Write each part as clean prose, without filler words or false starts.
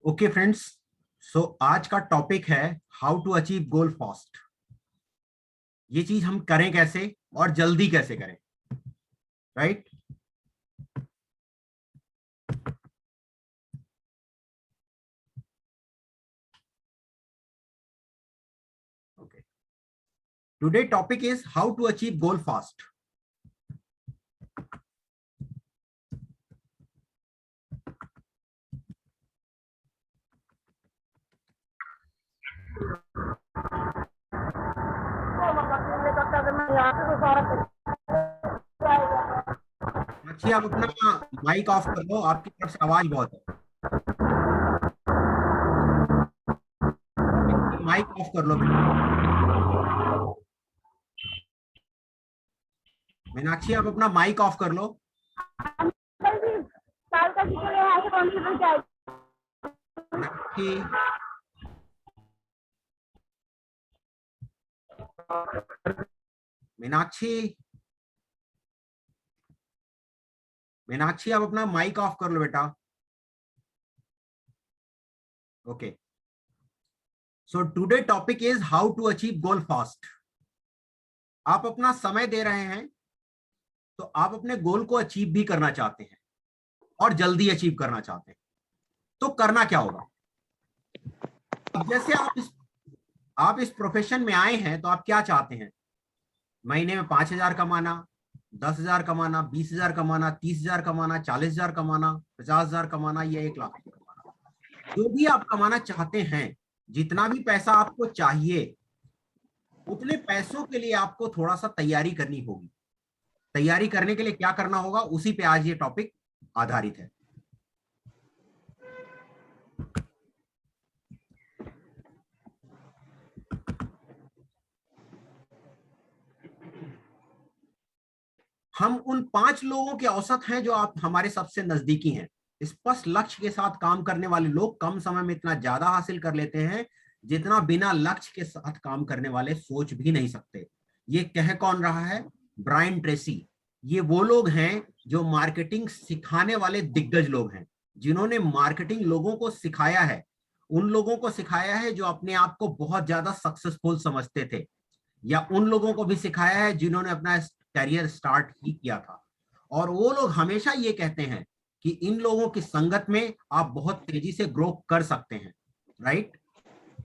Okay friends, सो आज का topic है how to achieve goal fast. ये चीज हम करें कैसे और जल्दी कैसे करें, right? Okay, today topic is how to achieve goal fast. अच्छी, आप अपना माइक ऑफ कर लो, आपकी तरफ से आवाज बहुत है। माइक ऑफ कर लो बेटा। मीनाक्षी, आप अपना माइक ऑफ कर लो। मीनाक्षी, मीनाक्षी, मीनाक्षी, आप अपना माइक ऑफ कर लो बेटा। Okay, so today topic is how to achieve goal fast. आप अपना समय दे रहे हैं तो आप अपने गोल को अचीव भी करना चाहते हैं और जल्दी अचीव करना चाहते हैं। तो करना क्या होगा? अब जैसे आप इस प्रोफेशन में आए हैं तो आप क्या चाहते हैं? महीने में 5,000 कमाना, 10,000 कमाना, 20,000 कमाना, 30,000 कमाना, 40,000 कमाना, 50,000 कमाना या 1 लाख कमाना। जो भी आप कमाना चाहते हैं, जितना भी पैसा आपको चाहिए, उतने पैसों के लिए आपको थोड़ा सा तैयारी करनी होगी। तैयारी करने के लिए क्या करना होगा, उसी पे आज ये टॉपिक आधारित है। हम उन 5 लोगों के औसत हैं जो आप हमारे सबसे नजदीकी हैं। स्पष्ट लक्ष्य के साथ काम करने वाले लोग कम समय में इतना ज्यादा हासिल कर लेते हैं जितना बिना लक्ष्य के साथ काम करने वाले सोच भी नहीं सकते। ये कह कौन रहा है? Brian Tracy. ये वो लोग हैं जो मार्केटिंग सिखाने वाले दिग्गज लोग हैं, जिन्होंने मार्केटिंग लोगों को सिखाया है। उन लोगों को सिखाया है जो अपने आप को बहुत ज्यादा सक्सेसफुल समझते थे, या उन लोगों को भी सिखाया है जिन्होंने अपना करियर स्टार्ट ही किया था। और वो लोग हमेशा ये कहते हैं कि इन लोगों की संगत में आप बहुत तेजी से ग्रो कर सकते हैं, राइट?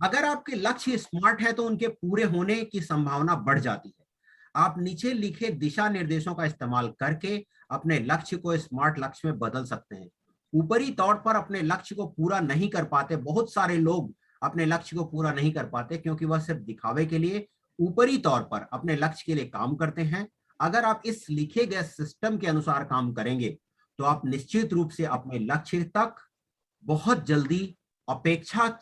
अगर आपके लक्ष्य स्मार्ट है तो उनके पूरे होने की संभावना बढ़ जाती है। आप नीचे लिखे दिशा निर्देशों का इस्तेमाल करके अपने लक्ष्य को स्मार्ट लक्ष्य में बदल सकते हैं। ऊपरी तौर पर अपने लक्ष्य को पूरा नहीं कर पाते बहुत सारे लोग, अपने लक्ष्य को पूरा नहीं कर पाते क्योंकि वह सिर्फ दिखावे के लिए ऊपरी तौर पर अपने लक्ष्य के लिए काम करते हैं। अगर आप इस लिखे गए सिस्टम के अनुसार काम करेंगे तो आप निश्चित रूप से अपने लक्ष्य तक बहुत जल्दी, अपेक्षा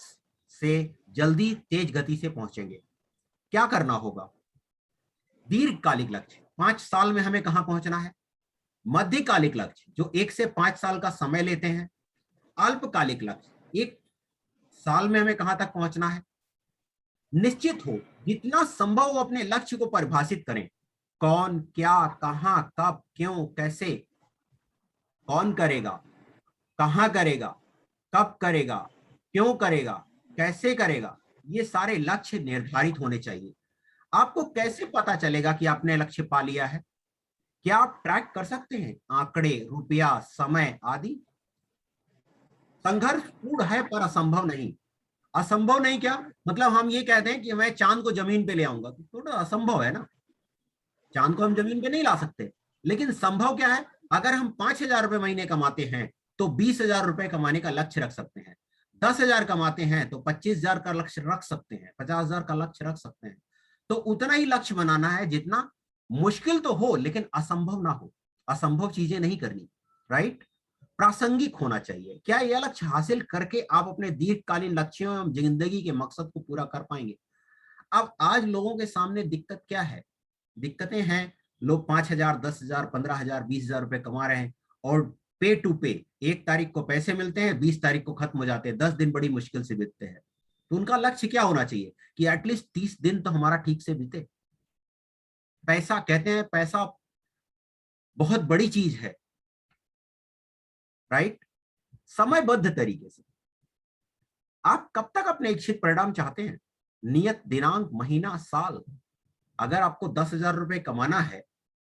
से जल्दी, तेज गति से पहुंचेंगे। क्या करना होगा? दीर्घकालिक लक्ष्य, 5 साल में हमें कहां पहुंचना है। मध्यकालिक लक्ष्य जो 1 से 5 साल का समय लेते हैं। अल्पकालिक लक्ष्य, 1 साल में हमें कहां तक पहुंचना है। निश्चित हो, जितना संभव हो अपने लक्ष्य को परिभाषित करें। कौन, क्या, कहां, कब, क्यों, कैसे। कौन करेगा, कहां करेगा, कब करेगा, क्यों करेगा, कैसे करेगा, ये सारे लक्ष्य निर्धारित होने चाहिए। आपको कैसे पता चलेगा कि आपने लक्ष्य पा लिया है? क्या आप ट्रैक कर सकते हैं? आंकड़े, रुपया, समय आदि। संघर्ष पूर्ण है पर असंभव नहीं। असंभव नहीं क्या मतलब? हम ये कहते हैं कि मैं चांद को जमीन पे ले आऊंगा, तो थोड़ा असंभव है ना। चांद को हम जमीन पे नहीं ला सकते। लेकिन संभव क्या है? अगर हम 5,000 रुपए महीने कमाते हैं तो 20,000 रुपए कमाने का लक्ष्य रख सकते हैं। 10,000 कमाते हैं तो 25,000 का लक्ष्य रख सकते हैं, 50,000 का लक्ष्य रख सकते हैं। तो उतना ही लक्ष्य बनाना है जितना मुश्किल तो हो लेकिन असंभव ना हो। असंभव चीजें नहीं करनी, राइट? प्रासंगिक होना चाहिए। क्या यह लक्ष्य हासिल करके आप अपने दीर्घकालीन लक्ष्यों एवं जिंदगी के मकसद को पूरा कर पाएंगे? अब आज लोगों के सामने दिक्कत क्या है? दिक्कतें हैं, लोग 5,000, 10,000, 15,000, 20,000 रुपए कमा रहे हैं और पे टू पे 1 तारीख को पैसे मिलते हैं, 20 तारीख को खत्म हो जाते हैं, 10 दिन बड़ी मुश्किल से बीतते हैं। तो उनका लक्ष्य क्या होना चाहिए कि एटलीस्ट 30 दिन तो हमारा ठीक से बीते। पैसा, कहते हैं पैसा बहुत बड़ी चीज है, राइट? समयबद्ध तरीके से आप कब तक अपने इच्छित परिणाम चाहते हैं? नियत दिनांक, महीना, साल। अगर आपको 10,000 रुपए कमाना है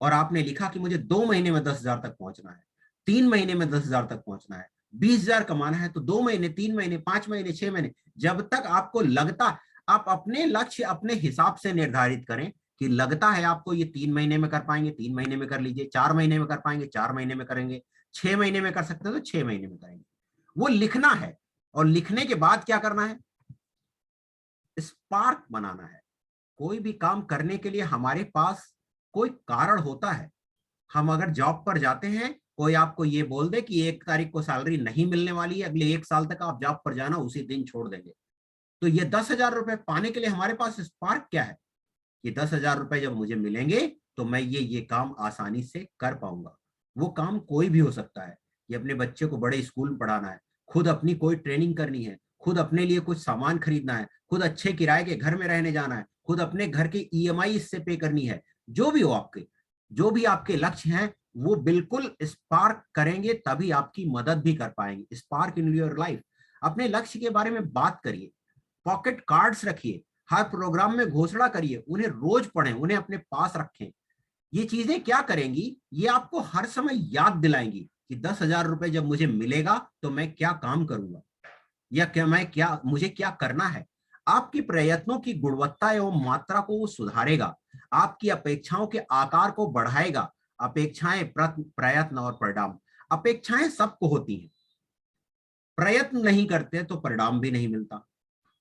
और आपने लिखा कि मुझे 2 महीने में 10,000 तक पहुंचना है, 3 महीने में 10,000 तक पहुंचना है, 20,000 कमाना है, तो 2 महीने, 3 महीने, 5 महीने, 6 महीने, जब तक आपको लगता, आप अपने लक्ष्य अपने हिसाब से निर्धारित करें कि लगता है आपको ये 3 महीने में कर पाएंगे, 3 महीने में कर लीजिए, 4 महीने में कर पाएंगे, 4 महीने में करेंगे, 6 महीने में कर सकते हैं तो 6 महीने में करेंगे। वो लिखना है, और लिखने के बाद क्या करना है? स्पार्क बनाना है। कोई भी काम करने के लिए हमारे पास कोई कारण होता है। हम अगर जॉब पर जाते हैं, कोई आपको ये बोल दे कि 1 तारीख को सैलरी नहीं मिलने वाली है, अगले 1 साल तक आप जॉब पर जाना, उसी दिन छोड़ देंगे। तो ये 10,000 रुपए पाने के लिए हमारे पास स्पार्क क्या है कि 10,000 रुपए जब मुझे मिलेंगे तो मैं ये काम आसानी से कर पाऊंगा। वो काम कोई भी हो सकता है। ये अपने बच्चे को बड़े स्कूल में पढ़ाना है, खुद अपनी कोई ट्रेनिंग करनी है, खुद अपने लिए कुछ सामान खरीदना है, खुद अच्छे किराए के घर में रहने जाना है, खुद अपने घर की ईएमआई इससे पे करनी है। जो भी हो आपके, जो भी आपके लक्ष्य हैं, वो बिल्कुल स्पार्क करेंगे, तभी आपकी मदद भी कर पाएंगे। Spark in your life. अपने लक्ष्य के बारे में बात करिए, पॉकेट कार्ड्स रखिए, हर प्रोग्राम में घोषणा करिए, उन्हें रोज पढ़ें, उन्हें अपने पास रखें। ये चीजें क्या करेंगी? ये आपको हर समय याद दिलाएंगी कि 10,000 रुपए जब मुझे मिलेगा तो मैं क्या काम करूंगा, या क्या मैं क्या मुझे क्या करना है। आपकी प्रयत्नों की गुणवत्ता एवं मात्रा को वो सुधारेगा, आपकी अपेक्षाओं के आकार को बढ़ाएगा। अपेक्षाएं, प्रयत्न और परिणाम। अपेक्षाएं सबको होती हैं, प्रयत्न नहीं करते तो परिणाम भी नहीं मिलता।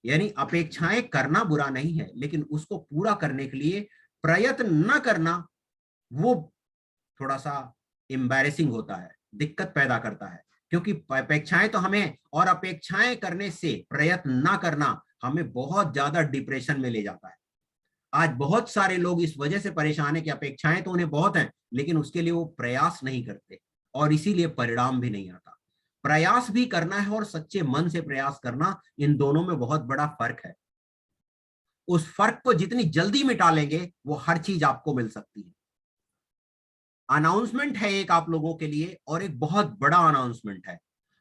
यानी अपेक्षाएं करना बुरा नहीं है, लेकिन उसको पूरा करने के लिए प्रयत्न न करना, वो थोड़ा सा एम्बैरेसिंग होता है, दिक्कत पैदा करता है। क्योंकि अपेक्षाएं तो हमें, और अपेक्षाएं करने से प्रयत्न ना करना हमें बहुत ज्यादा डिप्रेशन में ले जाता है। आज बहुत सारे लोग इस वजह से परेशान है कि अपेक्षाएं तो उन्हें बहुत हैं, लेकिन उसके लिए वो प्रयास नहीं करते, और इसीलिए परिणाम भी नहीं आता। प्रयास भी करना है और सच्चे मन से प्रयास करना, इन दोनों में बहुत बड़ा फर्क है। उस फर्क को जितनी जल्दी मिटा लेंगे, वो हर चीज आपको मिल सकती है। अनाउंसमेंट है एक आप लोगों के लिए, और एक बहुत बड़ा अनाउंसमेंट है।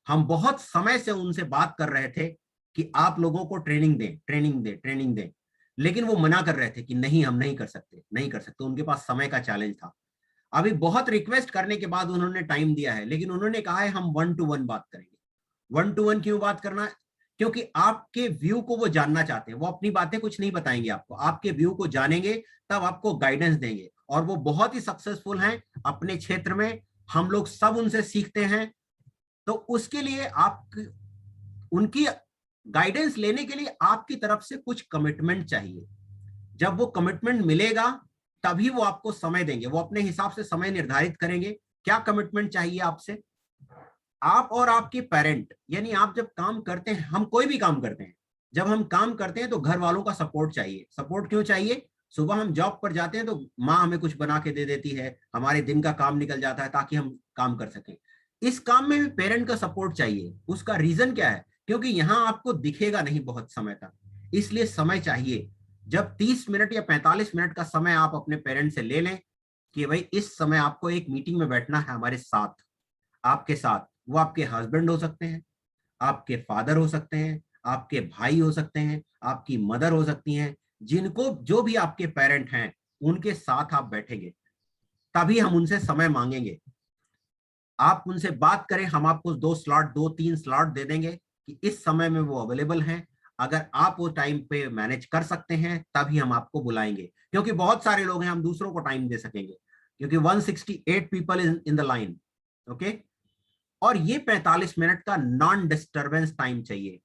हम बहुत समय से उनसे बात कर रहे थे कि आप लोगों को ट्रेनिंग दें, ट्रेनिंग दें, ट्रेनिंग दें, लेकिन वो मना कर रहे थे कि नहीं, हम नहीं कर सकते, नहीं कर सकते। उनके पास समय का चैलेंज था। अभी बहुत रिक्वेस्ट करने के बाद उन्होंने टाइम दिया है, लेकिन उन्होंने कहा है हम 1-to-1 बात करेंगे। 1-to-1 क्यों बात करना है? क्योंकि आपके व्यू को वो जानना चाहते हैं। वो अपनी बातें कुछ नहीं बताएंगे आपको, आपके व्यू को जानेंगे, तब आपको गाइडेंस देंगे। और वो बहुत ही सक्सेसफुल हैं अपने क्षेत्र में, हम लोग सब उनसे सीखते हैं। तो उसके लिए आप, उनकी गाइडेंस लेने के लिए आपकी तरफ से कुछ कमिटमेंट चाहिए। जब वो कमिटमेंट मिलेगा, तभी वो आपको समय देंगे, वो अपने हिसाब से समय निर्धारित करेंगे। क्या कमिटमेंट चाहिए आपसे? आप और आपके पेरेंट, यानी आप जब काम करते हैं, हम कोई भी काम करते हैं, जब हम काम करते हैं तो घर वालों का सपोर्ट चाहिए। सपोर्ट क्यों चाहिए? सुबह हम जॉब पर जाते हैं तो माँ हमें कुछ बना के दे देती है, हमारे दिन का काम निकल जाता है ताकि हम काम कर सकें। इस काम में भी पेरेंट का सपोर्ट चाहिए। उसका रीजन क्या है? क्योंकि यहाँ आपको दिखेगा नहीं बहुत समय तक, इसलिए समय चाहिए। जब 30 मिनट या 45 मिनट का समय आप अपने पेरेंट से ले लें कि भाई इस समय आपको एक मीटिंग में बैठना है हमारे साथ, आपके साथ। वो आपके हस्बैंड हो सकते हैं, आपके फादर हो सकते हैं, आपके भाई हो सकते हैं, आपकी मदर हो सकती हैं, जिनको, जो भी आपके पेरेंट हैं, उनके साथ आप बैठेंगे, तभी हम उनसे समय मांगेंगे। आप उनसे बात करें, हम आपको 2 स्लॉट, 2-3 स्लॉट दे देंगे कि इस समय में वो अवेलेबल हैं। अगर आप वो टाइम पे मैनेज कर सकते हैं, तभी हम आपको बुलाएंगे। क्योंकि बहुत सारे लोग हैं, हम दूसरों को टाइम दे सकेंगे, क्योंकि 168 people in the line. Okay. और ये 45 मिनट का नॉन डिस्टरबेंस टाइम चाहिए।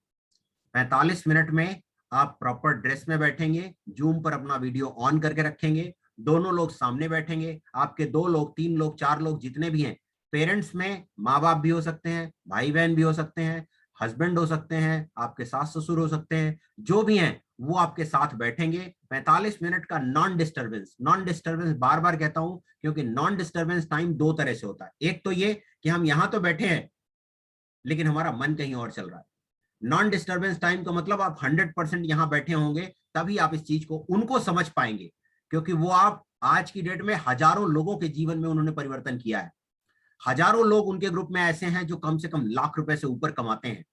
45 मिनट में आप प्रॉपर ड्रेस में बैठेंगे, जूम पर अपना वीडियो ऑन करके रखेंगे, दोनों लोग सामने बैठेंगे, आपके 2 लोग, 3 लोग, 4 लोग, जितने भी हैं, पेरेंट्स में माँ बाप भी हो सकते हैं, भाई बहन भी हो सकते हैं, हस्बैंड हो सकते हैं, आपके सास ससुर हो सकते हैं, जो भी हैं वो आपके साथ बैठेंगे। 45 मिनट का नॉन डिस्टरबेंस। नॉन डिस्टरबेंस बार बार कहता हूं, क्योंकि नॉन डिस्टरबेंस टाइम 2 तरह से होता है। एक तो ये कि हम यहां तो बैठे हैं, लेकिन हमारा मन कहीं और चल रहा है। नॉन डिस्टरबेंस टाइम का मतलब आप 100% यहां बैठे होंगे, तभी आप इस चीज को, उनको समझ पाएंगे। क्योंकि वो, आप आज की डेट में हजारों लोगों के जीवन में उन्होंने परिवर्तन किया है। हजारों लोग उनके ग्रुप में ऐसे हैं जो कम से कम लाख रुपए से ऊपर कमाते हैं,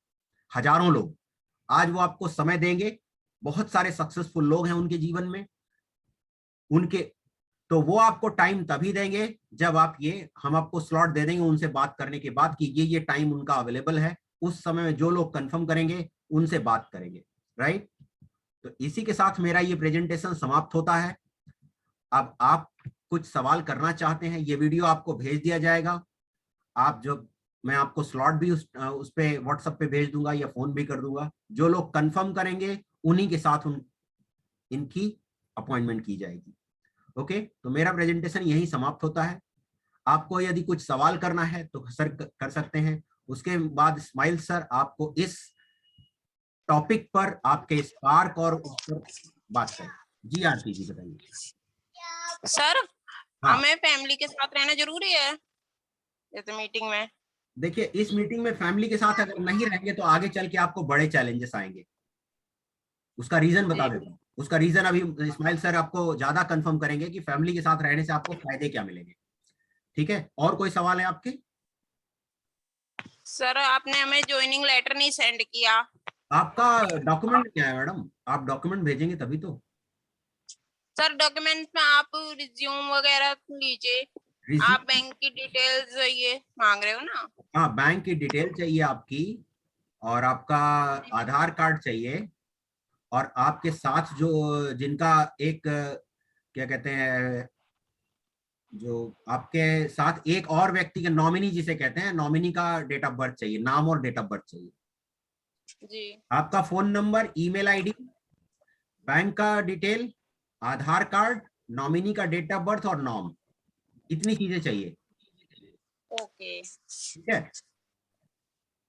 हजारों लोग। आज वो आपको समय देंगे, बहुत सारे सक्सेसफुल लोग हैं उनके जीवन में, उनके, तो वो आपको टाइम तभी देंगे जब आप ये, हम आपको स्लॉट दे देंगे उनसे बात करने के बाद कि ये टाइम उनका अवेलेबल है, उस समय में जो लोग कंफर्म करेंगे उनसे बात करेंगे, राइट। तो इसी के साथ मेरा ये प्रेजेंटेशन समाप्त होता है। अब आप कुछ सवाल करना चाहते हैं, ये वीडियो आपको भेज दिया जाएगा, आप जो, मैं आपको स्लॉट भी उस पे व्हाट्सएप पे भेज दूंगा या फोन भी कर दूंगा, जो लोग कंफर्म करेंगे उन्हीं के साथ इनकी अपॉइंटमेंट की जाएगी। ओके, तो मेरा प्रेजेंटेशन यही समाप्त होता है। आपको यदि कुछ सवाल करना है तो सर कर सकते हैं। उसके बाद इस्माइल सर आपको इस टॉपिक पर आपके स्पार्क और उस पर बात करें। जी आरती जी बताइए। सर, हाँ, हमें फैमिली के साथ रहना जरूरी है जैसे मीटिंग में? देखिए इस मीटिंग में फैमिली के साथ अगर नहीं रहेंगे तो आगे चल के आपको बड़े चैलेंजेस आएंगे। उसका रीजन बता जी देता हूँ, उसका रीजन अभी इस्माइल सर आपको ज्यादा कंफर्म करेंगे कि फैमिली के साथ रहने से आपको फायदे क्या मिलेंगे। ठीक है, और कोई सवाल है आपके? सर, आपने हमें ज्वाइनिंग लेटर नहीं सेंड किया। आपका डॉक्यूमेंट क्या है मैडम? आप डॉक्यूमेंट भेजेंगे तभी तो। सर, डॉक्यूमेंट में आप रिज्यूम वगैरह लीजिए। आप रिज्यूम, बैंक की डिटेल्स ये मांग रहे हो ना? हाँ बैंक की डिटेल चाहिए आपकी, और आपका आधार कार्ड चाहिए, और आपके साथ जो, जिनका एक क्या कहते हैं, जो आपके साथ एक और व्यक्ति का नॉमिनी जिसे कहते हैं, नॉमिनी का डेट ऑफ बर्थ चाहिए, नाम और डेट ऑफ बर्थ चाहिए। जी। आपका phone number, email ID, bank का डिटेल, आधार कार्ड, नॉमिनी का डेट ऑफ बर्थ और नॉम, इतनी चीजें चाहिए। ओके। ठीक है, तो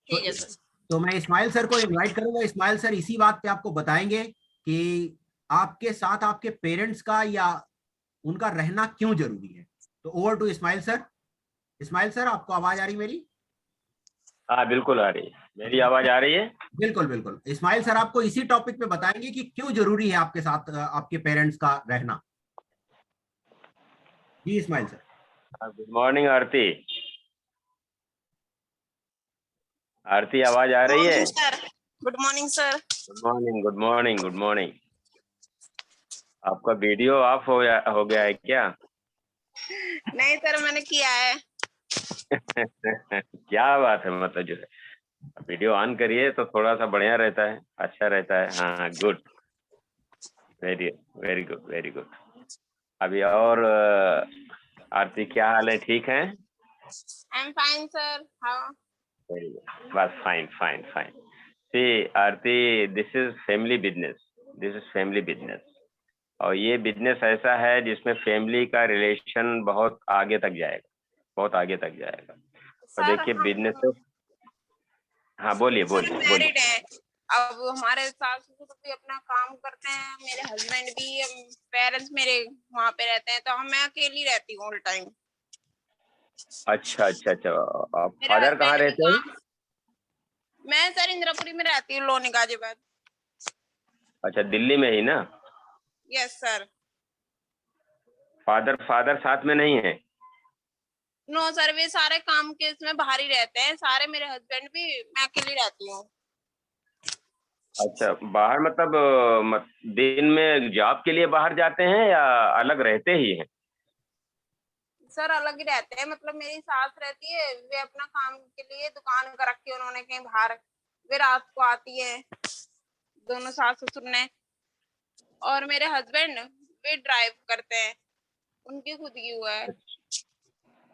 ठीक है सर। तो मैं इस्माइल सर को इनवाइट करूंगा। इस्माइल सर इसी बात पे आपको बताएंगे कि आपके साथ आपके पेरेंट्स का या उनका रहना क्यों जरूरी है। तो over to Ismail sir. Ismail sir, आपको आवाज आ रही मेरी? हाँ बिल्कुल आ रही है। मेरी आवाज आ रही है? बिल्कुल बिल्कुल, इस्माइल सर आपको इसी टॉपिक पे बताएंगे कि क्यों जरूरी है आपके साथ आपके पेरेंट्स का रहना। जी इस्माइल सर। गुड मॉर्निंग आरती। आरती आवाज आ रही है? Morning sir. Good morning sir. Good morning, good morning, good morning. आपका वीडियो ऑफ हो गया है क्या? नहीं सर, मैंने किया है। क्या बात है, मतलब जो है वीडियो ऑन करिए तो थोड़ा सा बढ़िया रहता है, अच्छा रहता है। हाँ good, very very good, very good. अभी और आरती क्या हाल है, ठीक है? I am fine sir. हाँ। वेरी गुड, बस fine fine fine. See Aarti, this is family business, this is family business. और ये बिजनेस ऐसा है जिसमें फैमिली का रिलेशन बहुत आगे तक जाएगा, बहुत आगे तक जाएगा। और सर देखिए हम बिजनेस, हाँ बोलिए सर बोलिए बोलिए। मैरिड है। अब हमारे सास ससुर भी अपना काम करते हैं, मेरे हस्बैंड भी, पेरेंट्स मेरे वहाँ पे रहते हैं, तो हम मैं अकेली रहती हूँ ऑल टाइम। अच्छा अच्छा अच्छा, मेरे फादर कहाँ हस्बैंड भी रहते हैं? काम, मैं सर इंदिरापुरी में रहती हूँ, लोनी गाजियाबाद। अच्छा, दिल्ली में ही ना? Yes sir. फादर फादर साथ में नहीं है? नो सर, वे सारे काम के इसमें बाहर ही रहते हैं सारे, मेरे हस्बैंड भी, मैं अकेली रहती हूँ। अच्छा, बाहर मतलब दिन में जॉब के लिए बाहर जाते हैं या अलग रहते ही हैं? सर अलग ही रहते हैं, मतलब मेरी सास रहती है, वे अपना काम के लिए दुकान कर रखी है उन्होंने कहीं बाहर, वे रात को आती है, दोनों सास ससुर ने। और मेरे हस्बैंड वे ड्राइव करते हैं, उनकी खुद की हुआ है।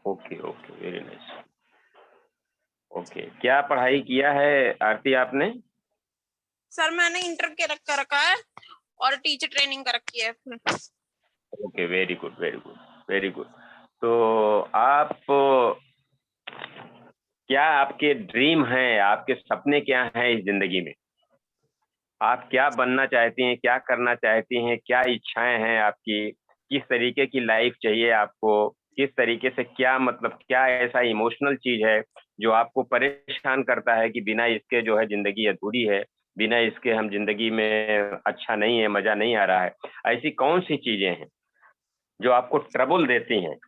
Okay okay, very nice. Okay, क्या पढ़ाई किया है आरती आपने? सर मैंने इंटर के कर रखा है और टीचर ट्रेनिंग कर रखी है। Okay, very good very good very good. तो आप क्या, आपके ड्रीम हैं, आपके सपने क्या हैं इस जिंदगी में? आप क्या बनना चाहती हैं, क्या करना चाहती हैं, क्या इच्छाएं हैं आपकी? किस तरीके की लाइफ चाहिए आपको? किस तरीके से, क्या मतलब, क्या ऐसा इमोशनल चीज है जो आपको परेशान करता है कि बिना इसके जो है जिंदगी अधूरी है, बिना इसके हम जिंदगी में अच्छा नहीं है, मजा नहीं आ रहा है? ऐसी कौन सी चीजें हैं जो आपको ट्रबल देती हैं?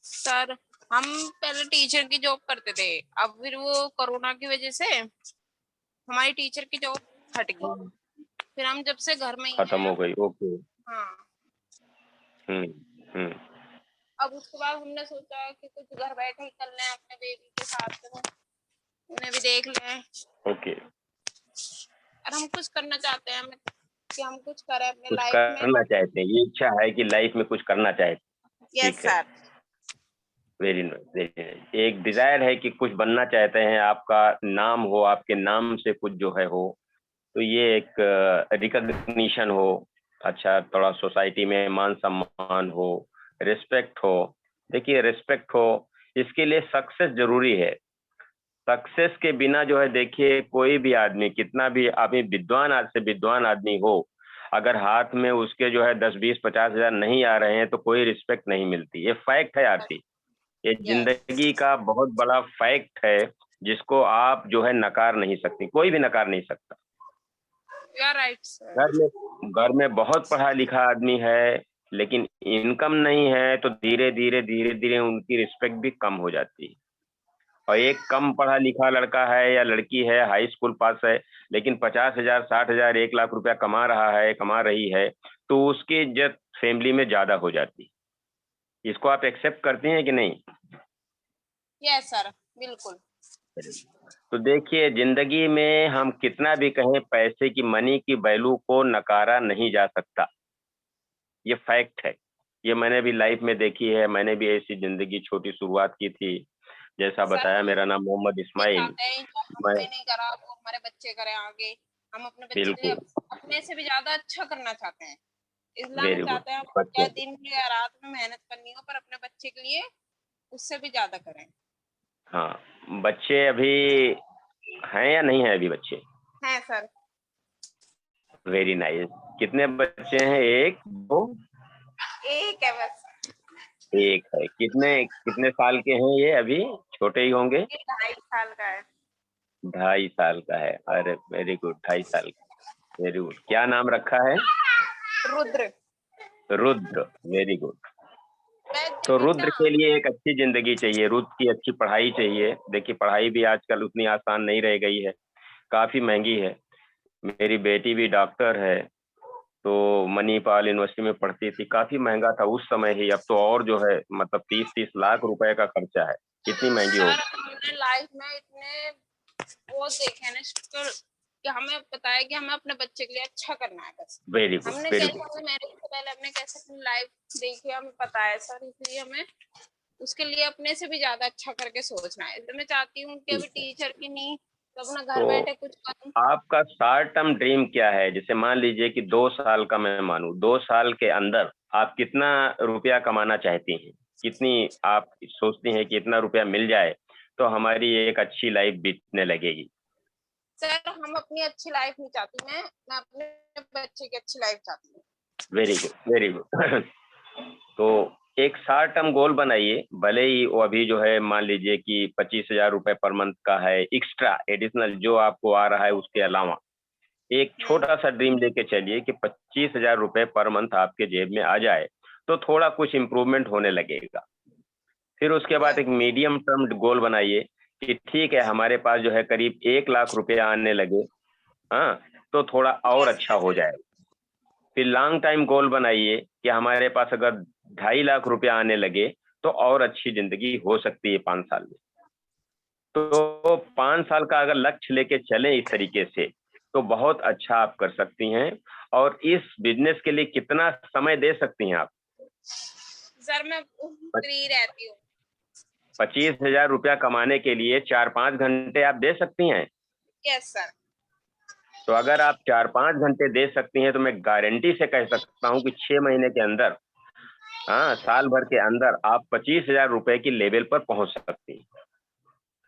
सर हम पहले टीचर की जॉब करते थे, अब फिर वो कोरोना की वजह से हमारी टीचर की जॉब हट गई, फिर हम जब से घर में ही खत्म हैं। हो गई, ओके। हाँ, हम्म। अब उसके बाद हमने सोचा कि कुछ घर बैठे ही कर लें अपने बेबी के साथ, तो उन्हें भी देख लें। ओके, और हम कुछ करना चाहते हैं, हमें कि हम कुछ करें अपने कुछ लाइफ में। करना चाहते हैं, ये इच्छा है कि लाइफ में कुछ करना चाहते हैं। यस ठीक है, sir. Very nice, very nice. एक डिजायर है कि कुछ बनना चाहते हैं, आपका नाम हो, आपके नाम से कुछ जो है हो, तो ये एक रिकॉग्निशन हो, अच्छा थोड़ा सोसाइटी में मान सम्मान हो, रिस्पेक्ट हो। देखिए रिस्पेक्ट हो, इसके लिए सक्सेस जरूरी है। सक्सेस के बिना जो है, देखिए कोई भी आदमी, कितना भी अभी विद्वान आज से विद्वान आदमी हो, अगर हाथ में उसके जो है 10-20-50 हजार नहीं आ रहे हैं तो कोई रिस्पेक्ट नहीं मिलती। ये फैक्ट है आरती, ये यस, जिंदगी का बहुत बड़ा फैक्ट है, जिसको आप जो है नकार नहीं सकती, कोई भी नकार नहीं सकता। You are right sir. घर में बहुत पढ़ा लिखा आदमी है, लेकिन इनकम नहीं है, तो धीरे धीरे उनकी रिस्पेक्ट भी कम हो जाती है। और एक कम पढ़ा लिखा लड़का है या लड़की है, हाई स्कूल पास है, लेकिन 50,000, 60,000, 1 लाख रुपया कमा रही है, तो उसकी इज्जत फैमिली में ज्यादा हो जाती है। इसको आप एक्सेप्ट करती हैं कि नहीं? यस सर, बिल्कुल। तो देखिए जिंदगी में हम कितना भी कहें, पैसे की, मनी की वैल्यू को नकारा नहीं जा सकता, ये फैक्ट है। ये मैंने भी लाइफ में देखी है, मैंने भी ऐसी जिंदगी छोटी शुरुआत की थी। जैसा सर बताया, हम मेरा नाम मोहम्मद ये इस्माइल। चाहते हैं जो मैं हमने नहीं करा वो हमारे बच्चे करें आगे। हम अपने बच्चे के लिए बिल्कुल, अपने से भी ज्यादा अच्छा करना चाहते हैं, इसलिए हम वेरी गुड। चाहते हैं हम बच्चों क्या को, दिन या रात में मेहनत करनी हो, पर अपने बच्चे के लिए उससे भी ज्यादा करें। हाँ, बच्चे अभी हैं या नहीं है अभी बच्चे? हैं सर। Very nice. कितने बच्चे हैं? एक, दो? एक है बस। एक है। कितने कितने साल के हैं ये? अभी छोटे ही होंगे। ये 2.5 साल का है। 2.5 साल का है। अरे वेरी गुड, 2.5 साल का, वेरी गुड। क्या नाम रखा है? रुद्र। Rudra, very good. मैं तो जब रुद्र के लिए एक अच्छी जिंदगी चाहिए, रुद्र की अच्छी पढ़ाई चाहिए। देखिए पढ़ाई भी आजकल उतनी आसान नहीं रह गई है, काफी महंगी है। मेरी बेटी भी डॉक्टर है, तो मणिपाल यूनिवर्सिटी में पढ़ती थी, काफी महंगा था उस समय ही। अब तो और जो है मतलब 30-30 लाख रुपए का खर्चा है, कितनी महंगी हो सर गई। हमने लाइफ में इतने वो देखे हैं ना struggle, कि हमें पता है कि हमें अपने बच्चे के लिए अच्छा करना है बस। वेरी गुड, हमने वेरी कैसे गुड। अपने मैरिज से पहले हमने कैसे अपनी लाइफ देखी है, हमें पता है सर, इसलिए हमें उसके लिए अपने से भी ज्यादा अच्छा करके सोचना है। तो मैं चाहती हूँ कि अभी ठीक है, टीचर की नहीं, तो अपना घर तो बैठे कुछ करूँ। आपका शॉर्ट टर्म ड्रीम क्या है? जैसे मान लीजिए कि 2 साल का मैं मानूं, 2 साल के अंदर आप कितना रुपया कमाना चाहती हैं? कितनी आप सोचती हैं कि इतना रुपया मिल जाए तो हमारी एक अच्छी लाइफ बीतने लगेगी? सर हम अपनी अच्छी लाइफ नहीं चाहती, मैं अपने बच्चे की अच्छी लाइफ चाहती हूँ। Very good, very good. तो एक शॉर्ट टर्म गोल बनाइए, भले ही वो अभी जो है मान लीजिए कि 25,000 रुपए पर मंथ का है, एक्स्ट्रा एडिशनल जो आपको आ रहा है उसके अलावा एक छोटा सा ड्रीम लेके चलिए कि 25,000 रुपए पर मंथ आपके जेब में आ जाए, तो थोड़ा कुछ इम्प्रूवमेंट होने लगेगा। फिर उसके बाद एक मीडियम टर्म गोल बनाइए कि ठीक है हमारे पास जो है करीब 1 लाख रुपया आने लगे, हाँ, तो थोड़ा और यस अच्छा हो जाएगा। फिर लॉन्ग टाइम गोल बनाइए कि हमारे पास अगर 2.5 लाख रुपया आने लगे तो और अच्छी जिंदगी हो सकती है 5 साल में। तो 5 साल का अगर लक्ष्य लेके चलें इस तरीके से, तो बहुत अच्छा आप कर सकती हैं। और इस बिजनेस के लिए कितना समय दे सकती हैं आप? सर मैं फ्री रहती हूँ। 25,000 रुपया कमाने के लिए 4-5 घंटे आप दे सकती हैं। Yes sir. तो अगर आप 4-5 घंटे दे सकती हैं, तो मैं गारंटी से कह सकता हूं कि 6 महीने के अंदर, हाँ, साल भर के अंदर आप 25,000 रुपए की लेवल पर पहुंच सकती हैं।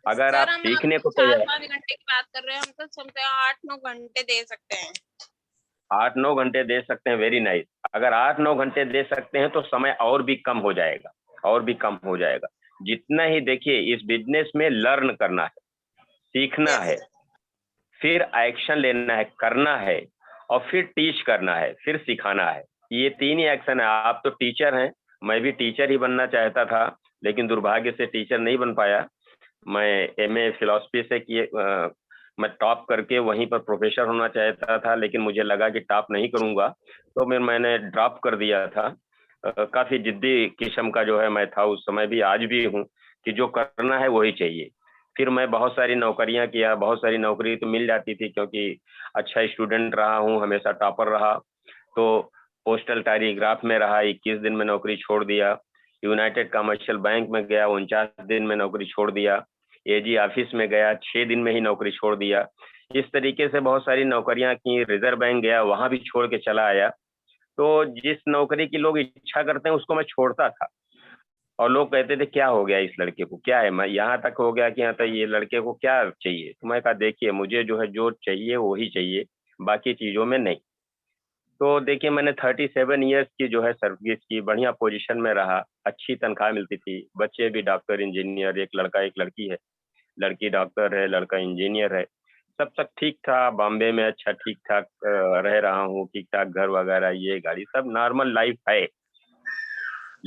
अगर सर आप हम सीखने आपको को तैयार, 4-5 घंटे की बात कर रहे हैं, हम तो समझे 8-9 घंटे दे सकते हैं। 8-9 घंटे दे सकते हैं, वेरी नाइस। अगर 8-9 घंटे दे सकते हैं तो समय और भी कम हो जाएगा, और भी कम हो जाएगा। जितना ही देखिए इस बिजनेस में लर्न करना है, सीखना यस है, फिर एक्शन लेना है, करना है, और फिर टीच करना है, फिर सिखाना है। ये 3 ही एक्शन है। आप तो टीचर हैं, मैं भी टीचर ही बनना चाहता था, लेकिन दुर्भाग्य से टीचर नहीं बन पाया। मैं एमए फिलॉसफी से मैं टॉप करके वहीं पर प्रोफेसर होना चाहता था, लेकिन मुझे लगा कि टॉप नहीं करूंगा, तो फिर मैंने ड्रॉप कर दिया था। काफी जिद्दी किस्म का जो है मैं था उस समय भी, आज भी हूँ, कि जो करना है वही चाहिए। फिर मैं बहुत सारी नौकरियां किया, बहुत सारी नौकरी तो मिल जाती थी क्योंकि अच्छा स्टूडेंट रहा हूँ, हमेशा टॉपर रहा। तो पोस्टल टेलीग्राफ में रहा, 21 दिन में नौकरी छोड़ दिया। यूनाइटेड कमर्शियल बैंक में गया, 49 दिन में नौकरी छोड़ दिया। एजी ऑफिस में गया, 6 दिन में ही नौकरी छोड़ दिया। इस तरीके से बहुत सारी नौकरियां की। रिजर्व बैंक गया, वहां भी छोड़ के चला आया। तो जिस नौकरी की लोग इच्छा करते हैं उसको मैं छोड़ता था, और लोग कहते थे क्या हो गया इस लड़के को, क्या है, मैं यहाँ तक हो गया कि यहाँ तक, ये लड़के को क्या चाहिए। तो मैं कहा देखिए मुझे जो है जो चाहिए वही चाहिए, बाकी चीजों में नहीं। तो देखिए मैंने 37 ईयर्स की जो है सर्विस की, बढ़िया पोजीशन में रहा, अच्छी तनख्वाह मिलती थी, बच्चे भी डॉक्टर इंजीनियर, एक लड़का एक लड़की है, लड़की डॉक्टर है, लड़का इंजीनियर है। सब सब ठीक था, बॉम्बे में अच्छा ठीक ठाक रह रहा हूँ, ठीक ठाक घर वगैरह, ये गाड़ी, सब नॉर्मल लाइफ है।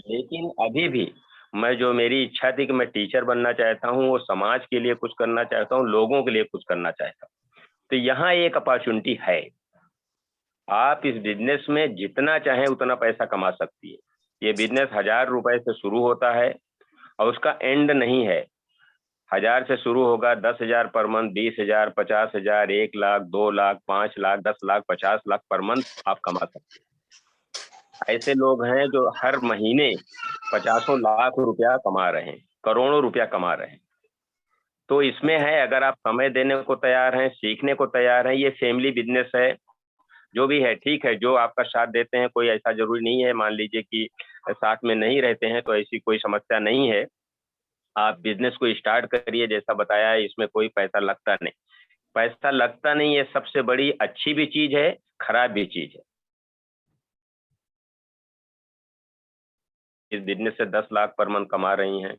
लेकिन अभी भी मैं, जो मेरी इच्छा थी कि मैं टीचर बनना चाहता हूँ, वो समाज के लिए कुछ करना चाहता हूँ, लोगों के लिए कुछ करना चाहता हूँ। तो यहाँ एक अपॉर्चुनिटी है, आप इस बिजनेस में जितना चाहें उतना पैसा कमा सकती है। ये बिजनेस 1000 रुपए से शुरू होता है और उसका एंड नहीं है। 1000 से शुरू होगा, 10,000 पर मंथ, 20,000, 50,000, 1,00,000, 2,00,000, 5,00,000, 10,00,000, 50,00,000 पर मंथ आप कमा सकते हैं। ऐसे लोग हैं जो हर महीने 50 लाख रुपया कमा रहे हैं, करोड़ों रुपया कमा रहे हैं। तो इसमें है, अगर आप समय देने को तैयार हैं, सीखने को तैयार हैं, ये फैमिली बिजनेस है, जो भी है ठीक है। जो आपका साथ देते हैं, कोई ऐसा जरूरी नहीं है, मान लीजिए कि साथ में नहीं रहते हैं तो ऐसी कोई समस्या नहीं है। आप बिजनेस को स्टार्ट करिए, जैसा बताया है, इसमें कोई पैसा लगता नहीं। पैसा लगता नहीं, ये सबसे बड़ी अच्छी भी चीज है, खराब भी चीज है। इस बिजनेस से 10 लाख पर मंथ कमा रही हैं,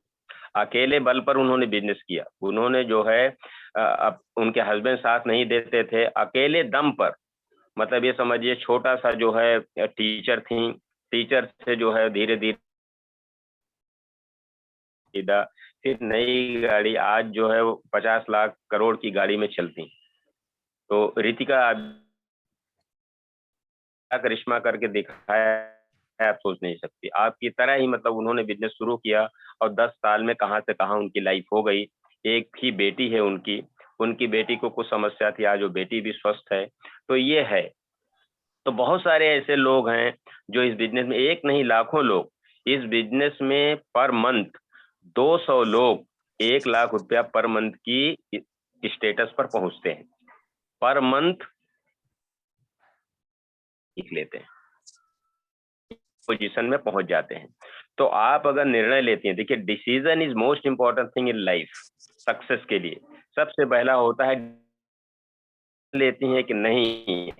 अकेले बल पर उन्होंने बिजनेस किया। उन्होंने जो है अब उनके हस्बैंड साथ नहीं देते थे, अकेले दम पर, मतलब ये समझिए छोटा सा जो है टीचर थी, टीचर से जो है धीरे धीरे, फिर नई गाड़ी, आज जो है वो 50 लाख करोड़ की गाड़ी में चलती। तो रितिका करिश्मा करके दिखाया है, आप सोच नहीं सकती। आपकी तरह ही मतलब उन्होंने बिजनेस शुरू किया और 10 साल में कहां से कहां उनकी लाइफ हो गई। एक ही बेटी है उनकी, उनकी बेटी को कुछ समस्या थी, आज वो बेटी भी स्वस्थ है। तो ये है। तो बहुत सारे ऐसे लोग हैं जो इस बिजनेस में, एक नहीं लाखों लोग इस बिजनेस में पर मंथ 200 लोग 1,00,000 रुपया पर मंथ की स्टेटस पर पहुंचते हैं, पर मंथ सीख लेते हैं, पोजीशन में पहुंच जाते हैं। तो आप अगर निर्णय लेती हैं, देखिए decision is most important thing in life. Success के लिए सबसे पहला होता है, लेती हैं कि नहीं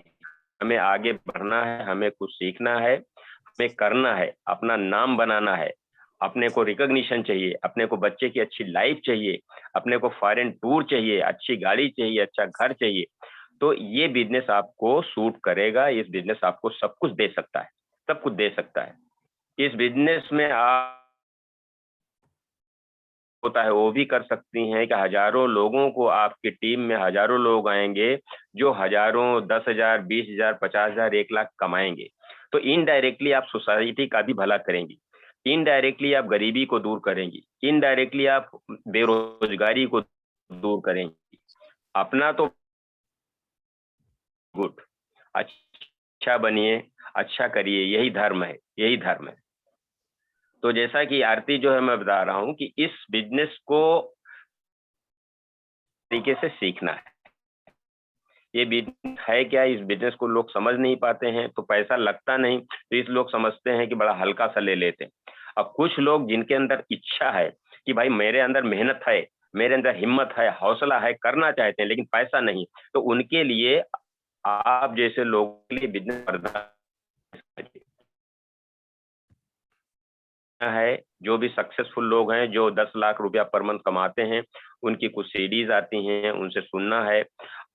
हमें आगे बढ़ना है, हमें कुछ सीखना है, हमें करना है, अपना नाम बनाना है, अपने को रिकॉग्निशन चाहिए, अपने को बच्चे की अच्छी लाइफ चाहिए, अपने को फॉरेन टूर चाहिए, अच्छी गाड़ी चाहिए, अच्छा घर चाहिए। तो ये बिजनेस आपको सूट करेगा, इस बिजनेस आपको सब कुछ दे सकता है, सब कुछ दे सकता है। इस बिजनेस में आप होता है वो भी कर सकती हैं कि हजारों लोगों को, आपकी टीम में हजारों लोग आएंगे जो हजारों, 10,000, 20,000, 50,000, 1,00,000 कमाएंगे। तो इनडायरेक्टली आप सोसाइटी का भी भला करेंगी, इनडायरेक्टली आप गरीबी को दूर करेंगी, इनडायरेक्टली आप बेरोजगारी को दूर करेंगी। अपना तो गुड, अच्छा बनिए, अच्छा करिए, यही धर्म है, यही धर्म है। तो जैसा कि आरती जो है, मैं बता रहा हूँ कि इस बिजनेस को तरीके से सीखना है। ये बिजनेस है क्या, इस बिजनेस को लोग समझ नहीं पाते हैं, तो पैसा लगता नहीं, तो इस लोग समझते हैं कि बड़ा हल्का सा ले लेते हैं। अब कुछ लोग जिनके अंदर इच्छा है कि भाई मेरे अंदर मेहनत है, मेरे अंदर हिम्मत है, हौसला है, करना चाहते हैं, लेकिन पैसा नहीं, तो उनके लिए, आप जैसे लोगों के लिए बिजनेस है। जो भी सक्सेसफुल लोग हैं, जो 10 लाख रुपया पर मंथ कमाते हैं, उनकी कुछ सीडीज आती हैं, उनसे सुनना है।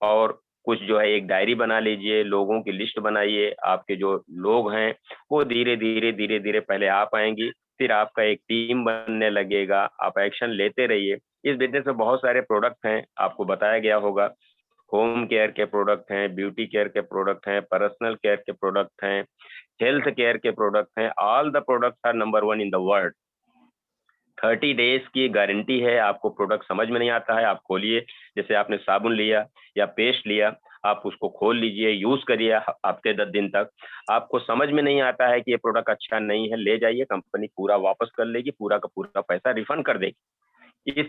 और कुछ जो है एक डायरी बना लीजिए, लोगों की लिस्ट बनाइए, आपके जो लोग हैं वो धीरे धीरे धीरे धीरे पहले आप आएंगी, फिर आपका एक टीम बनने लगेगा, आप एक्शन लेते रहिए। इस बिजनेस में बहुत सारे प्रोडक्ट हैं, आपको बताया गया होगा। होम केयर के प्रोडक्ट हैं, ब्यूटी केयर के प्रोडक्ट हैं, पर्सनल केयर के प्रोडक्ट हैं, हेल्थ केयर के प्रोडक्ट हैं। All the products are number 1 in the world. 30 days की गारंटी है। आपको प्रोडक्ट समझ में नहीं आता है, आप खोलिए, जैसे आपने साबुन लिया या पेस्ट लिया, आप उसको खोल लीजिए, यूज करिए हफ्ते 10 दिन तक। आपको समझ में नहीं आता है कि ये प्रोडक्ट अच्छा नहीं है, ले जाइए, कंपनी पूरा वापस कर लेगी, पूरा का पूरा पैसा रिफंड कर देगी। इस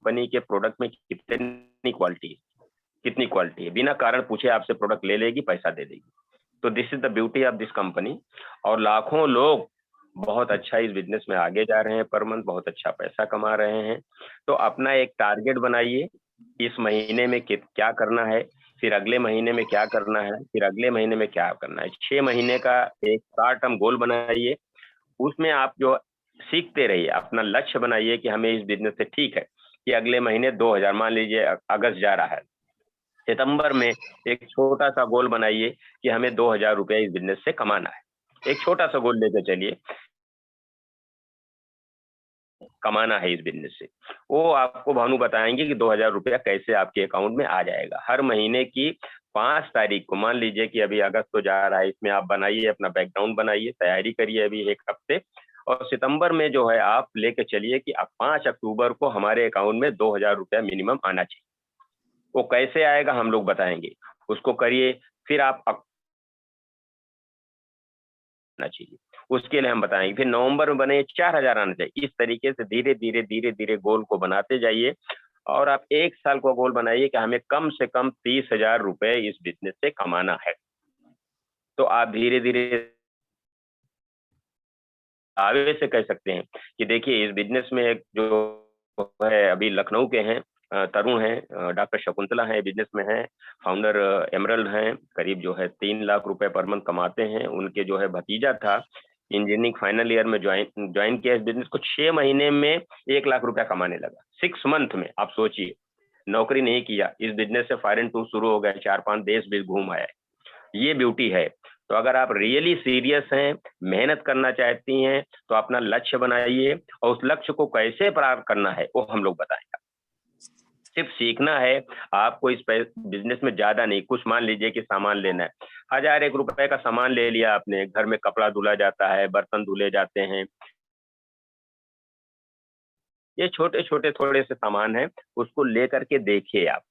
कंपनी के प्रोडक्ट में कितनी क्वालिटी है, बिना कारण पूछे आपसे प्रोडक्ट ले लेगी, पैसा दे देगी। तो this is the beauty of this company. और लाखों लोग बहुत अच्छा इस बिजनेस में आगे जा रहे हैं, पर मंथ बहुत अच्छा पैसा कमा रहे हैं। तो अपना एक टारगेट बनाइए, इस महीने में क्या करना है, फिर अगले महीने में क्या करना है, फिर अगले महीने में क्या करना है। 6 महीने का एक शॉर्ट टर्म गोल बनाइए। उसमें आप जो सीखते रहिए, अपना लक्ष्य बनाइए कि हमें इस बिजनेस से, ठीक है कि अगले महीने 2000, मान लीजिए अगस्त जा रहा है, सितंबर में एक छोटा सा गोल बनाइए कि हमें 2000 रुपया इस बिजनेस से कमाना है। एक छोटा सा गोल लेकर चलिए, कमाना है इस बिजनेस से। वो आपको भानु बताएंगे कि 2000 रुपया कैसे आपके अकाउंट में आ जाएगा। हर महीने की 5 तारीख को, मान लीजिए कि अभी अगस्त तो जा रहा है, इसमें आप बनाइए, अपना बैकग्राउंड बनाइए, तैयारी करिए अभी 1 हफ्ते, और सितंबर में जो है आप लेके चलिए कि 5 अक्टूबर को हमारे अकाउंट में 2000 रुपया मिनिमम आना चाहिए। वो कैसे आएगा हम लोग बताएंगे, उसको करिए। फिर आप आना चाहिए, उसके लिए हम बताएंगे। फिर नवंबर में बने 4000 आना चाहिए। इस तरीके से धीरे धीरे गोल को बनाते जाइए, और आप 1 साल का गोल बनाइए कि हमें कम से कम 30,000 रुपए इस बिजनेस से कमाना है। तो आप धीरे धीरे दावे से कह सकते हैं कि देखिए, इस बिजनेस में एक जो है अभी लखनऊ के हैं तरुण हैं, डॉक्टर शकुंतला हैं, बिजनेस में हैं, फाउंडर एमरल्ड हैं, करीब जो है 3 लाख रुपए पर मंथ कमाते हैं। उनके जो है भतीजा था, इंजीनियरिंग फाइनल ईयर में ज्वाइन किया इस बिजनेस को, 6 महीने में 1 लाख रुपया कमाने लगा। 6 मंथ में, आप सोचिए, नौकरी नहीं किया, इस बिजनेस से फायर एंड टू शुरू हो गए, 4-5 देश भी घूम आया। ये ब्यूटी है। तो अगर आप रियली सीरियस हैं, मेहनत करना चाहती हैं, तो अपना लक्ष्य बनाइए, और उस लक्ष्य को कैसे प्राप्त करना है वो हम लोग बताएंगे। सिर्फ सीखना है आपको। इस बिजनेस में ज्यादा नहीं, कुछ मान लीजिए कि सामान लेना है, 1001 रुपए का सामान ले लिया आपने, घर में कपड़ा धुला जाता है, बर्तन धुले जाते हैं, ये छोटे छोटे थोड़े से सामान है, उसको लेकर के देखिए आप,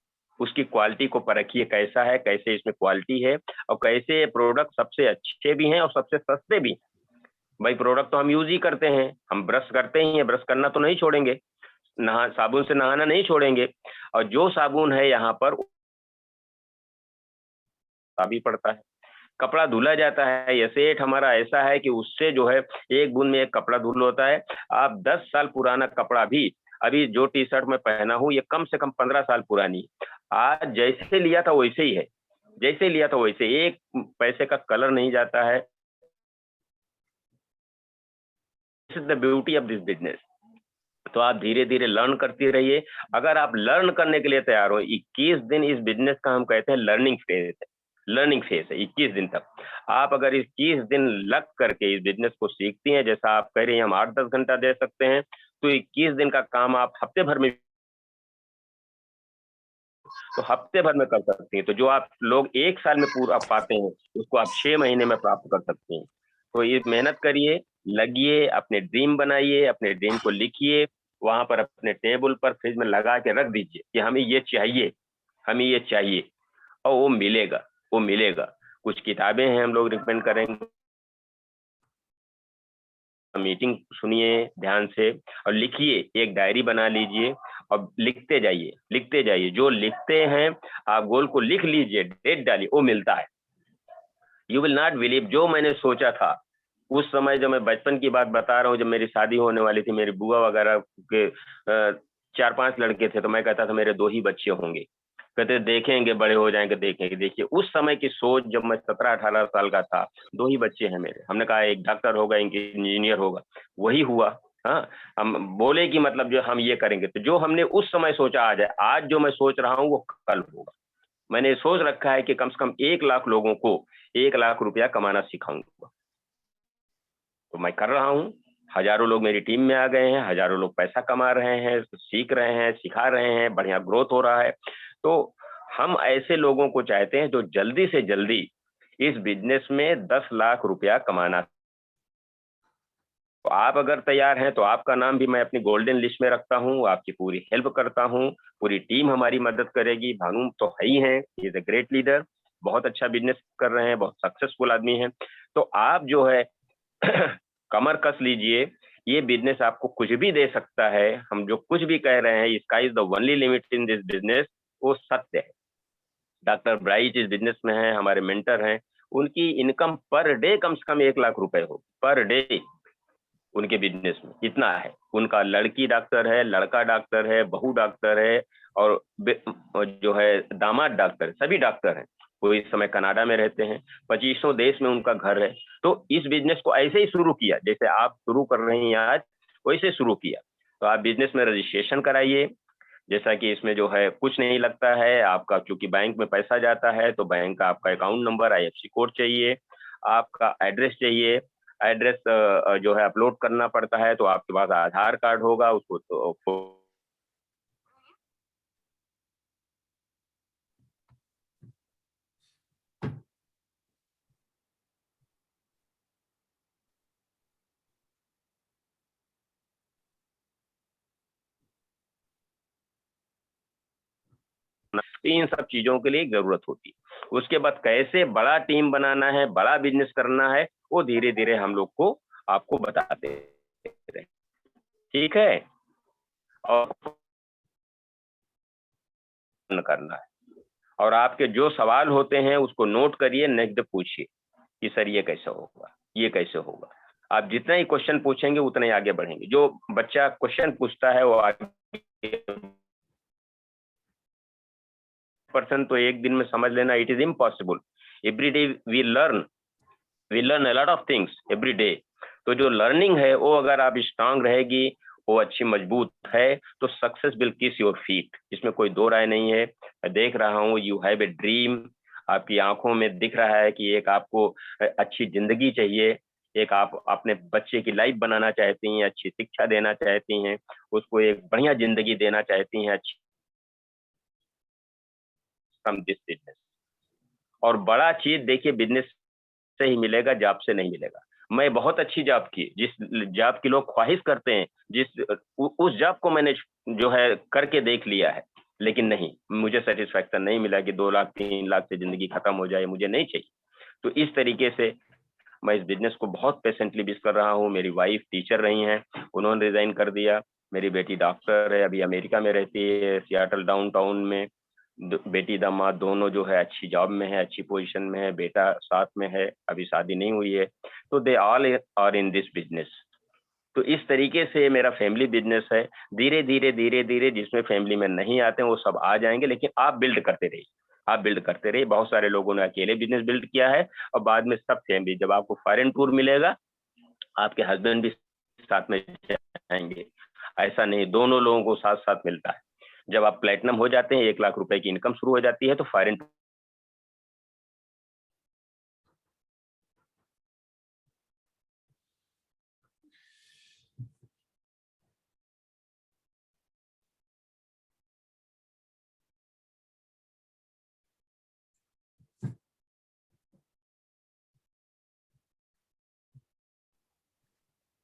उसकी क्वालिटी को परखिए, कैसा है, कैसे इसमें क्वालिटी है, और कैसे ये प्रोडक्ट सबसे अच्छे भी हैं और सबसे सस्ते भी। भाई प्रोडक्ट तो हम यूज ही करते हैं, हम ब्रश करते ही हैं, ब्रश करना तो नहीं छोड़ेंगे, साबुन से नहाना नहीं छोड़ेंगे, और जो साबुन है यहाँ पर भी पड़ता है, कपड़ा धुला जाता है, ये सेठ हमारा ऐसा है कि उससे जो है 1 बूंद में 1 कपड़ा धुल होता है। आप 10 साल पुराना कपड़ा भी, अभी जो टी शर्ट मैं पहना हूँ ये कम से कम 15 साल पुरानी, आज जैसे लिया था वैसे ही है, जैसे लिया था वैसे, 1 पैसे का कलर नहीं जाता है। This is the beauty of this business. तो आप धीरे धीरे लर्न करते रहिए। अगर आप लर्न करने के लिए तैयार हो, 21 दिन इस बिजनेस का हम कहते हैं लर्निंग फेज है, लर्निंग फेज है 21 दिन तक। आप अगर 21 दिन लग करके इस बिजनेस को सीखती हैं, जैसा आप कह रही हैं हम 8-10 घंटा दे सकते हैं, तो 21 दिन का काम आप हफ्ते भर में, तो हफ्ते भर में कर सकती हैं। तो जो आप लोग 1 साल में पूरा पाते हैं, उसको आप 6 महीने में प्राप्त कर सकती हैं। तो ये मेहनत करिए, लगिए, अपने ड्रीम बनाइए, अपने ड्रीम को लिखिए, वहां पर अपने टेबल पर फ्रिज में लगा के रख दीजिए कि हमें ये चाहिए, हमें ये चाहिए, और वो मिलेगा, वो मिलेगा। कुछ किताबें हैं हम लोग रिकमेंड करेंगे, मीटिंग सुनिए ध्यान से, और लिखिए, एक डायरी बना लीजिए और लिखते जाइए, लिखते जाइए। जो लिखते हैं आप गोल को लिख लीजिए, डेट डालिए, वो मिलता है। यू विल नॉट बिलीव, जो मैंने सोचा था उस समय, जब मैं बचपन की बात बता रहा हूँ, जब मेरी शादी होने वाली थी, मेरी बुआ वगैरह के 4-5 लड़के थे, तो मैं कहता था मेरे 2 ही बच्चे होंगे, कहते देखेंगे बड़े हो जाएंगे देखेंगे। देखिए उस समय की सोच, जब मैं 17-18 साल का था, 2 ही बच्चे हैं मेरे, हमने कहा एक डॉक्टर होगा, एक इंजीनियर होगा, वही हुआ। हाँ, हम बोले कि मतलब जो हम ये करेंगे, तो जो हमने उस समय सोचा आज जो मैं सोच रहा हूँ वो कल होगा। मैंने सोच रखा है कि कम से कम 1 लाख लोगों को 1 लाख रुपया कमाना सिखाऊंगा, तो मैं कर रहा हूँ। हजारों लोग मेरी टीम में आ गए हैं, हजारों लोग पैसा कमा रहे हैं, सीख रहे हैं, सिखा रहे हैं, बढ़िया ग्रोथ हो रहा है। तो हम ऐसे लोगों को चाहते हैं जो जल्दी से जल्दी इस बिजनेस में 10 लाख रुपया कमाना। तो आप अगर तैयार हैं तो आपका नाम भी मैं अपनी गोल्डन लिस्ट में रखता हूं, आपकी पूरी हेल्प करता हूं, पूरी टीम हमारी मदद करेगी। भानु तो है ही हैं, he is a great leader, बहुत अच्छा बिजनेस कर रहे हैं, बहुत सक्सेसफुल आदमी हैं। तो आप जो है कमर कस लीजिए, ये बिजनेस आपको कुछ भी दे सकता है। हम जो कुछ भी कह रहे हैं, sky is the only limit in this business, वो सत्य है। डॉक्टर ब्राइट इस बिजनेस में है, हमारे मेंटर हैं, उनकी इनकम पर डे कम से कम 1 लाख रुपए हो पर डे उनके बिजनेस में, इतना है। उनका लड़की डॉक्टर है, लड़का डॉक्टर है, बहू डॉक्टर है, और जो है दामाद डॉक्टर, सभी डॉक्टर हैं। वो इस समय कनाडा में रहते हैं, 25 देश में उनका घर है। तो इस बिजनेस को ऐसे ही शुरू किया जैसे आप शुरू कर रही हैं आज, वैसे शुरू किया। तो आप बिजनेस में रजिस्ट्रेशन कराइए। जैसा कि इसमें जो है कुछ नहीं लगता है आपका, क्योंकि बैंक में पैसा जाता है तो बैंक का आपका अकाउंट नंबर, IFSC कोड चाहिए, आपका एड्रेस चाहिए। एड्रेस जो है अपलोड करना पड़ता है, तो आपके पास आधार कार्ड होगा, उसको तो इन सब चीजों के लिए जरूरत होती है। उसके बाद कैसे बड़ा टीम बनाना है, बड़ा बिजनेस करना है, वो धीरे धीरे हम लोग को आपको बताते रहे, ठीक है। और करना है, और आपके जो सवाल होते हैं उसको नोट करिए, नेक्स्ट पूछिए कि सर ये कैसे होगा, ये कैसे होगा। आप जितना ही क्वेश्चन पूछेंगे उतना ही आगे बढ़ेंगे। जो बच्चा क्वेश्चन पूछता है वो आगे पर्सन तो एक दिन में समझ लेना, it is impossible. Every day we learn a lot of things every day. तो जो लर्निंग है वो अगर आप स्ट्रांग रहेगी, वो अच्छी मजबूत है, तो सक्सेस विल किस योर फीट, इसमें कोई दो राय नहीं है। मैं देख रहा हूँ यू हैव ए ड्रीम, आपकी आंखों में दिख रहा है कि एक आपको अच्छी जिंदगी चाहिए, एक आप अपने बच्चे की लाइफ बनाना चाहती हैं, अच्छी शिक्षा देना चाहती हैं, उसको एक बढ़िया जिंदगी देना चाहती हैं, अच्छी फ्रॉम दिस बिजनेस। और बड़ा चीज देखिए बिजनेस से ही मिलेगा, जॉब से नहीं मिलेगा। मैं बहुत अच्छी जॉब की, जिस जॉब की लोग ख्वाहिश करते हैं, उस जॉब को मैंने जो है करके देख लिया है, लेकिन नहीं, मुझे सेटिस्फैक्शन नहीं मिला कि 2 लाख 3 लाख से जिंदगी खत्म हो जाए, मुझे नहीं चाहिए। तो इस तरीके से मैं इस बिजनेस को बहुत पेशेंटली मिस कर रहा हूँ। मेरी वाइफ टीचर रही हैं, उन्होंने रिजाइन कर दिया। मेरी बेटी डॉक्टर है, अभी अमेरिका में रहती है, सियाटल डाउनटाउन में। बेटी दामाद दोनों जो है अच्छी जॉब में है, अच्छी पोजीशन में है, बेटा साथ में है, अभी शादी नहीं हुई है। तो they all are in this business. तो इस तरीके से मेरा फैमिली बिजनेस है। धीरे धीरे धीरे धीरे जिसमें फैमिली में नहीं आते हैं वो सब आ जाएंगे, लेकिन आप बिल्ड करते रहिए, आप बिल्ड करते रहिए। बहुत सारे लोगों ने अकेले बिजनेस बिल्ड किया है, और बाद में सब फैमिली, जब आपको फॉरेन टूर मिलेगा आपके हस्बैंड भी साथ में जाएंगे। ऐसा नहीं, दोनों लोगों को साथ साथ मिलता है। जब आप प्लेटिनम हो जाते हैं, 1 लाख रुपए की इनकम शुरू हो जाती है, तो foreign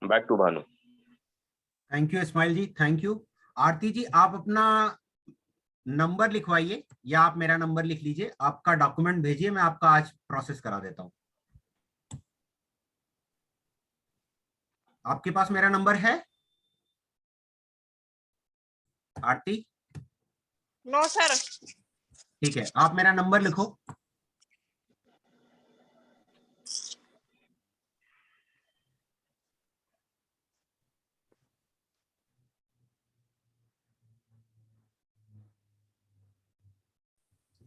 back to Bhanu. Thank you Ismail ji, thank you. Aarti ji, आप अपना नंबर लिखवाइए या आप मेरा नंबर लिख लीजिए, आपका डॉक्यूमेंट भेजिए, मैं आपका आज प्रोसेस करा देता हूं। आपके पास मेरा नंबर है आरती? No sir. ठीक है, आप मेरा नंबर लिखो।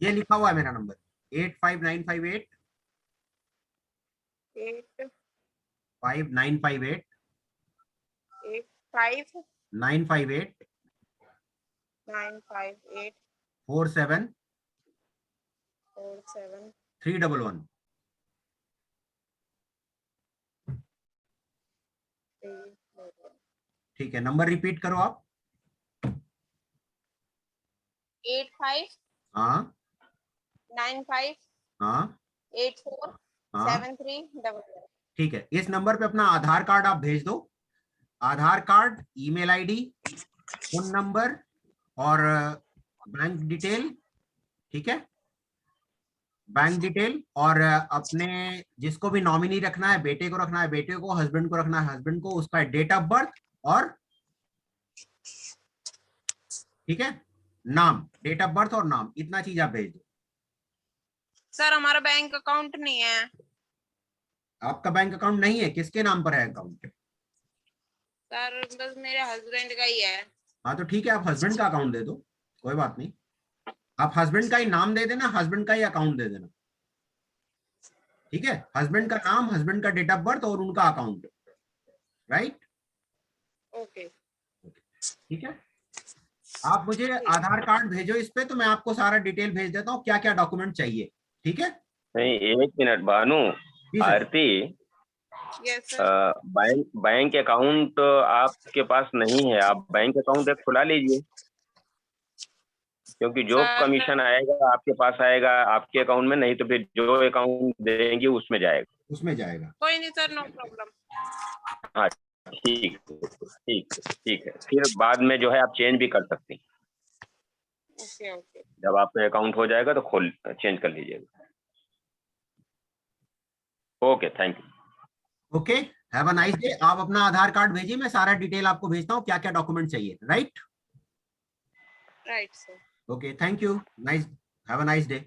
ये लिखा हुआ है मेरा नंबर, 85958 8 5958 8 5 958 9 5 8 47 4 7 311। 3 ठीक है, नंबर रिपीट करो आप। 85 हाँ 95 हाँ 84 हाँ 73 ठीक है, इस नंबर पे अपना आधार कार्ड आप भेज दो। Aadhaar card, email ID, phone number और बैंक डिटेल। ठीक है, बैंक डिटेल और अपने जिसको भी नॉमिनी रखना है, बेटे को रखना है बेटे को, हस्बैंड को रखना है हस्बैंड को, उसका डेट ऑफ बर्थ और ठीक है नाम, डेट ऑफ बर्थ और नाम, इतना चीज आप भेज दो। सर हमारा बैंक अकाउंट नहीं है। आपका बैंक अकाउंट नहीं है? किसके नाम पर है अकाउंट? सर बस मेरे हस्बैंड का ही है। हाँ तो ठीक है, आप हस्बैंड का अकाउंट दे दो, कोई बात नहीं। आप हस्बैंड का ही नाम दे देना, हस्बैंड का ही अकाउंट दे देना। ठीक है, हस्बैंड का नाम, हस्बैंड का डेट ऑफ बर्थ और उनका अकाउंट, राइट? ओके ठीक है, आप मुझे आधार कार्ड भेजो इस पे, तो मैं आपको सारा डिटेल भेज देता हूँ क्या क्या डॉक्यूमेंट चाहिए। ठीक है, नहीं, एक मिनट भानु, जी सर। आरती, यस सर। बैंक अकाउंट आपके पास नहीं है, आप बैंक अकाउंट एक खुला लीजिए, क्योंकि जो सर कमीशन आएगा आपके पास आएगा आपके अकाउंट में, नहीं तो फिर जो अकाउंट देंगे उसमें जाएगा। उसमें जाएगा। कोई नहीं सर, नो प्रॉब्लम। हाँ ठीक है, फिर बाद में जो है आप चेंज भी कर सकते हैं। Okay okay. जब आपका अकाउंट हो जाएगा तो खोल चेंज कर लीजिएगा। Okay, thank you. Okay, have a nice day. आप अपना आधार कार्ड भेजिए, मैं सारा डिटेल आपको भेजता हूँ क्या क्या डॉक्यूमेंट चाहिए, right? Right sir. Okay, thank you, nice, have a nice day.